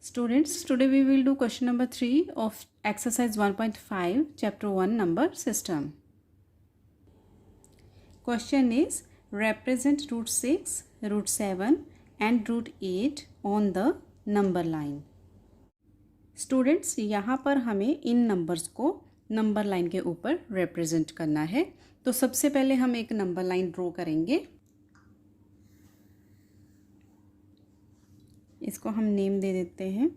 Students, today we will do question number 3 of exercise 1.5 chapter 1 number system. Question is represent root 6, root 7 and root 8 on the number line. Students, यहाँ पर हमें इन numbers को number line के ऊपर represent करना है. तो सबसे पहले हम एक नंबर लाइन ड्रॉ करेंगे. इसको हम नेम दे देते हैं.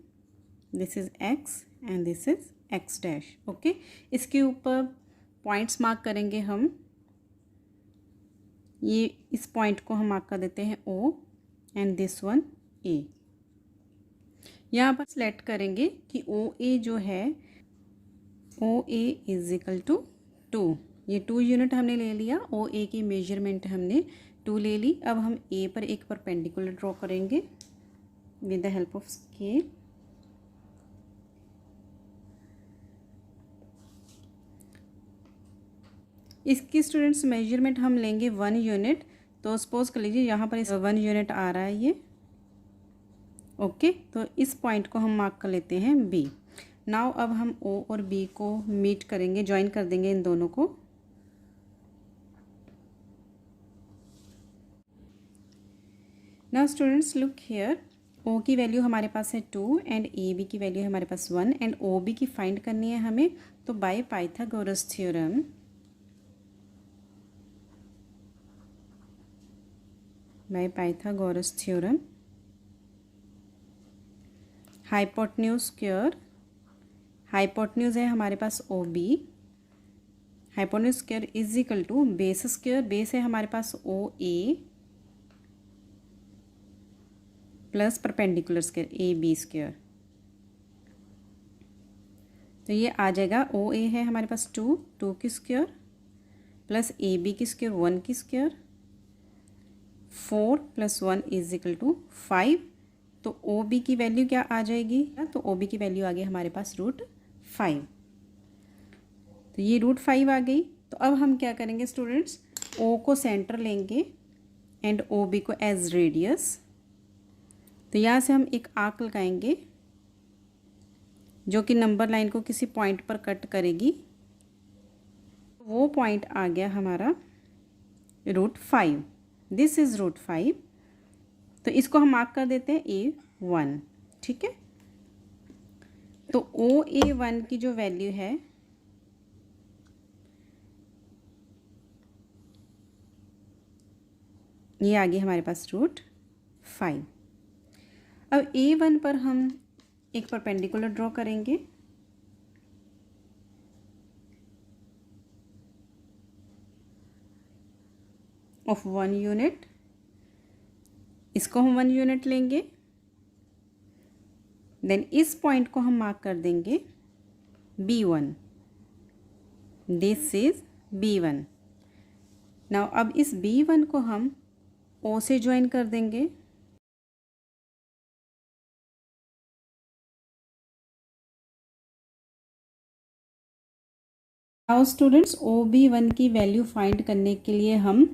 This is x and this is x dash. Okay, इसके ऊपर पॉइंट्स मार्क करेंगे हम. ये इस पॉइंट को हम मार्क कर देते हैं O and this one A. यहाँ पर सेलेक्ट करेंगे कि OA जो है OA इज इक्वल टू 2. ये 2 यूनिट हमने ले लिया. OA की मेजरमेंट हमने 2 ले ली. अब हम A पर एक परपेंडिकुलर ड्रॉ करेंगे with the help of scale. इसकी स्टूडेंट्स मेजरमेंट हम लेंगे 1 यूनिट. तो सपोज कर लीजिए यहाँ पर इस 1 यूनिट आ रहा है ये. ओके, तो इस पॉइंट को हम मार्क कर लेते हैं B. नाउ अब हम O और B को मीट करेंगे, ज्वाइन कर देंगे इन दोनों को. Now students look here. O की वैल्यू हमारे पास है 2 एंड AB की वैल्यू है हमारे पास 1 एंड OB की फाइंड करनी है हमें. तो by Pythagoras theorem hypotenuse square. Hypotenuse है हमारे पास OB. Hypotenuse square is equal to base square. Base है हमारे पास OA plus perpendicular square AB square. तो ये आ जाएगा OA है हमारे पास 2 की स्क्वायर प्लस AB की स्क्वायर 1 की स्क्वायर. 4 + 1 is equal to 5. तो OB की वैल्यू क्या आ जाएगी? तो OB की वैल्यू आ गई हमारे पास √5. तो ये √5 आ गई. तो अब हम क्या करेंगे स्टूडेंट्स, O को सेंटर लेंगे एंड OB को एज रेडियस. तो यहाँ से हम एक आर्क लगाएंगे जो कि नंबर लाइन को किसी पॉइंट पर कट करेगी. वो पॉइंट आ गया हमारा √5. This is √5. तो इसको हम मार्क कर देते हैं A1. ठीक है. तो OA1 की जो वैल्यू है ये आ गई हमारे पास √5. अब A1 पर हम एक परपेंडिकुलर ड्रॉ करेंगे. Of 1 unit. इसको हम 1 यूनिट लेंगे. देन इस पॉइंट को हम मार्क कर देंगे B1. This is B1. Now अब इस B1 को हम O से ज्वाइन कर देंगे. नाउ स्टूडेंट्स OB1 की वैल्यू फाइंड करने के लिए हम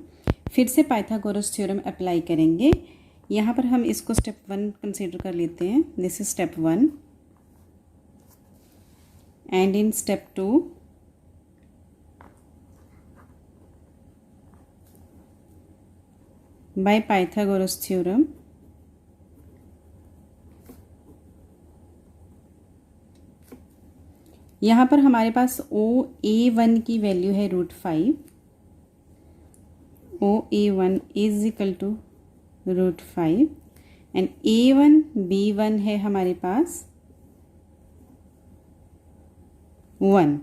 फिर से पाइथागोरस थ्योरम अप्लाई करेंगे. यहाँ पर हम इसको स्टेप 1 कंसीडर कर लेते हैं. This is step 1 and in step 2 bye Pythagoras theorem यहाँ पर हमारे पास OA1 की वैल्यू है √5. OA1 is equal to √5 and A1 B1 है हमारे पास 1.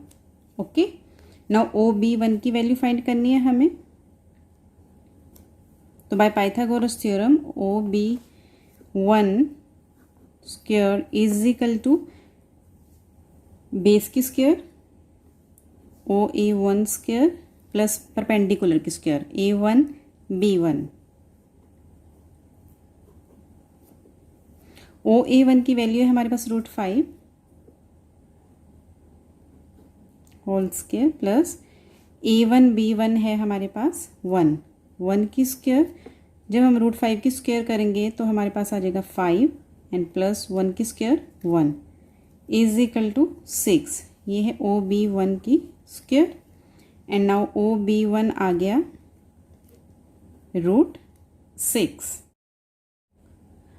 ओके. नाउ OB1 की वैल्यू फाइंड करनी है हमें. तो by Pythagoras theorem OB1 square is equal to base की square OA1 square plus perpendicular की स्क्वायर A1 B1. OA1 की वैल्यू है हमारे पास √5 whole square plus A1 B1 है हमारे पास 1 की स्क्वायर. जब हम √5 की स्क्वायर करेंगे तो हमारे पास आ जाएगा 5 एंड प्लस 1 की स्क्वायर 1 इज इक्वल टू 6। ये है OB1 की स्क्वायर एंड नाउ OB1 आ गया √6।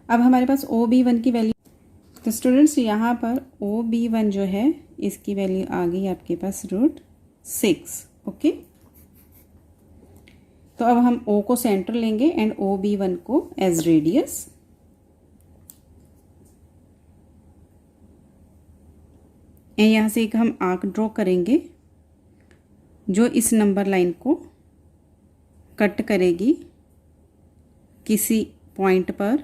अब हमारे पास OB1 की वैल्यू, तो स्टूडेंट्स यहाँ पर OB1 जो है इसकी वैल्यू आ गई आपके पास √6। ओके, तो अब हम O को सेंटर लेंगे एंड OB1 को एज रेडियस। यहाँ से एक हम आर्क ड्रॉ करेंगे जो इस नंबर लाइन को कट करेगी किसी पॉइंट पर।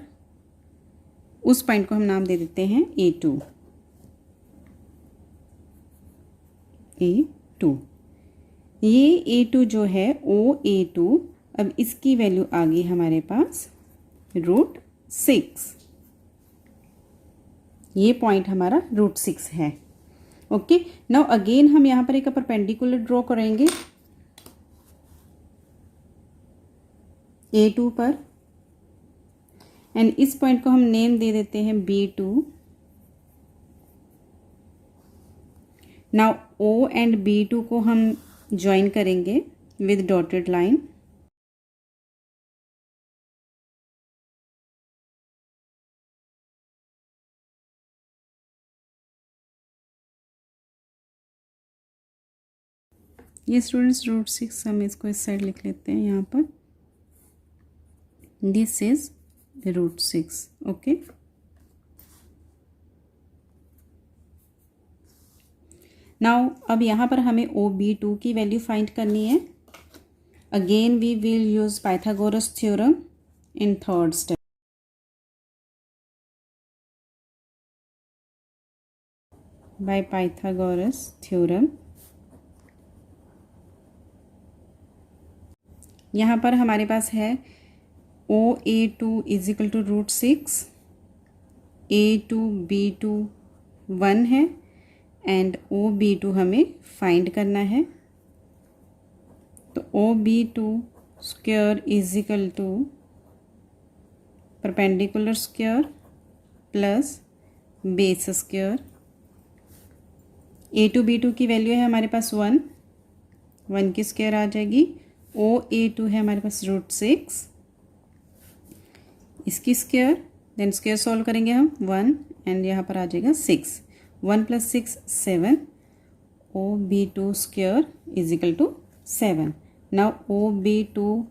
उस पॉइंट को हम नाम दे देते हैं A2। ये A2 जो है OA2, अब इसकी वैल्यू आ गई हमारे पास √6। ये पॉइंट हमारा √6 है। ओके, नाउ अगेन हम यहाँ पर एक परपेंडिकुलर ड्रॉ करेंगे A2 पर एंड इस पॉइंट को हम नेम दे देते हैं B2। Now O and B2 को हम ज्वाइन करेंगे विद डॉटेड लाइन। ये स्टूडेंट्स √6 हम इसको इस साइड लिख लेते हैं यहाँ पर, दिस इज √6। ओके, नाउ अब यहाँ पर हमें OB2 की वैल्यू फाइंड करनी है। Again we will use Pythagoras theorem in third step. By Pythagoras theorem यहाँ पर हमारे पास है OA2 is equal to √6, A2 B2 1 है एंड OB2 हमें फाइंड करना है। तो OB2 square is equal to perpendicular square plus base square. A2 B2 की वैल्यू है हमारे पास 1 की स्क्वायर आ जाएगी। OA2 है हमारे पास √6, इसकी स्क्वायर, देन स्क्वायर सॉल्व करेंगे हम 1 एंड यहाँ पर आ जाएगा 6। 1 + 6 7, OB2 square is equal to 7। Now OB2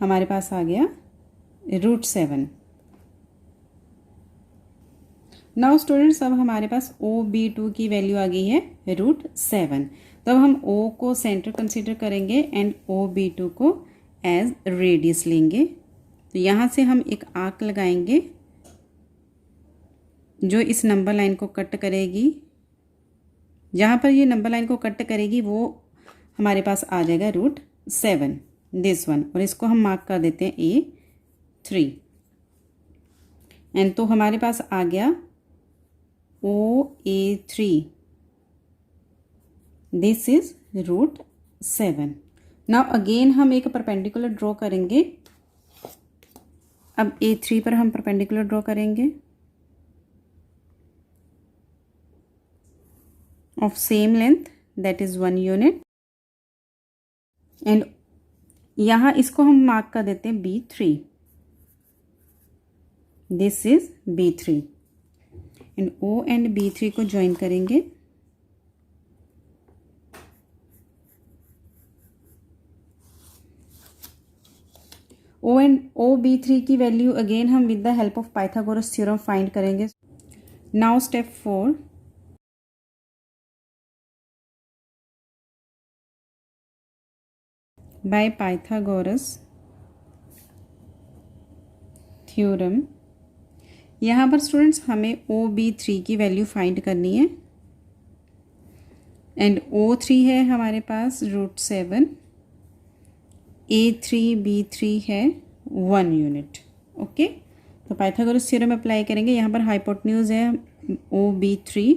हमारे पास आ गया √7। नाउ स्टूडेंट्स अब हमारे पास OB2 की वैल्यू आ गई है √7। तो अब हम O को सेंटर कंसीडर करेंगे एंड OB2 को एज रेडियस लेंगे। तो यहाँ से हम एक आर्क लगाएंगे जो इस नंबर लाइन को कट करेगी। जहाँ पर ये नंबर लाइन को कट करेगी वो हमारे पास आ जाएगा √7, दिस वन, और इसको हम मार्क कर देते हैं A3 एंड तो हमारे पास आ गया OA3, this is √7। Now again हम एक परपेंडिकुलर ड्रॉ करेंगे। अब A3 पर हम परपेंडिकुलर ड्रॉ करेंगे of same length, that is 1 unit and यहाँ इसको हम मार्क कर देते हैं B3, this is B3 and O and B3 को ज्वाइन करेंगे। O एंड OB3 की वैल्यू अगेन हम with the help of Pythagoras theorem find करेंगे। Now step 4, by Pythagoras theorem यहाँ पर स्टूडेंट्स हमें OB3 की वैल्यू फाइंड करनी है एंड O3 है हमारे पास √7, A3 B3 है 1 यूनिट। ओके, तो पाइथागोरस थ्योरम अप्लाई करेंगे। यहाँ पर हाइपोटेन्यूज है OB3,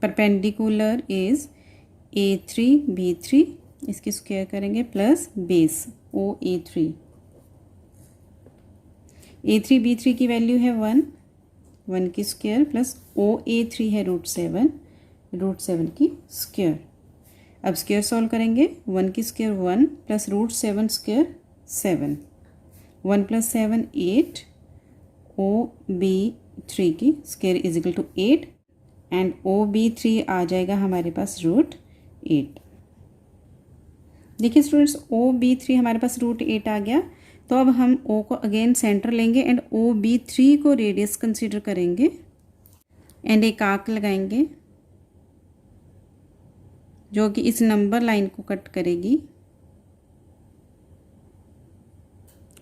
perpendicular is A3 B3, इसकी स्क्वायर करेंगे प्लस बेस OA3। A3B3 की वैल्यू है 1 की स्क्वायर प्लस OA3 है √7 की स्क्वायर। अब स्क्वायर सॉल्व करेंगे, 1 की स्क्वायर 1 प्लस √7 स्क्वायर 7, 1 + 7 8, OB3 की square is equal to 8 and OB3 आ जाएगा हमारे पास √8। देखिए स्टूडेंट्स, OB3 हमारे पास √8 आ गया। तो अब हम O को अगेन सेंटर लेंगे एंड OB3 को रेडियस कंसीडर करेंगे एंड एक आर्क लगाएंगे जो कि इस नंबर लाइन को कट करेगी।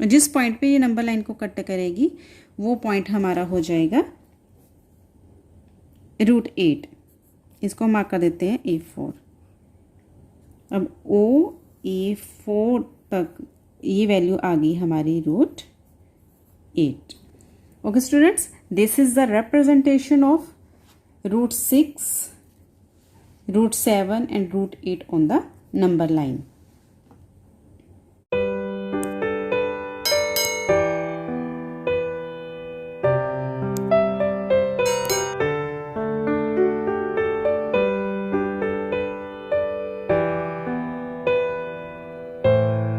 जिस पॉइंट पे ये नंबर लाइन को कट करेगी वो पॉइंट हमारा हो जाएगा √8। इसको मार्क कर देते हैं A4। अब OA4 तक ये वैल्यू आ गई हमारी √8। Okay students, this is the representation of √6, √7 and √8 on the number line.